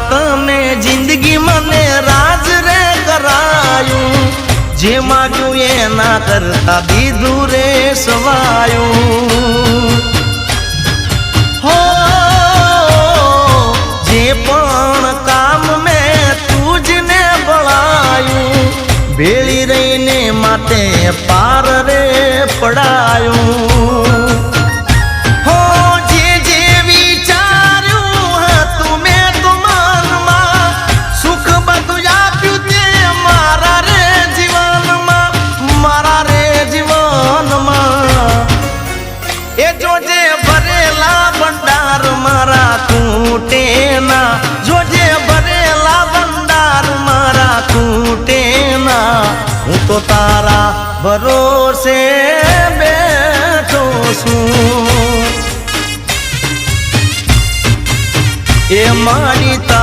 તને જિંદગી મને રાજ રે કરાયું, જે માગ્યું એના કરતા દીધું રે સવાયું। હો જે પણ કામ મેં તુજને બળાયું, ભેળી રહીને માટે પાર રે પડાયું।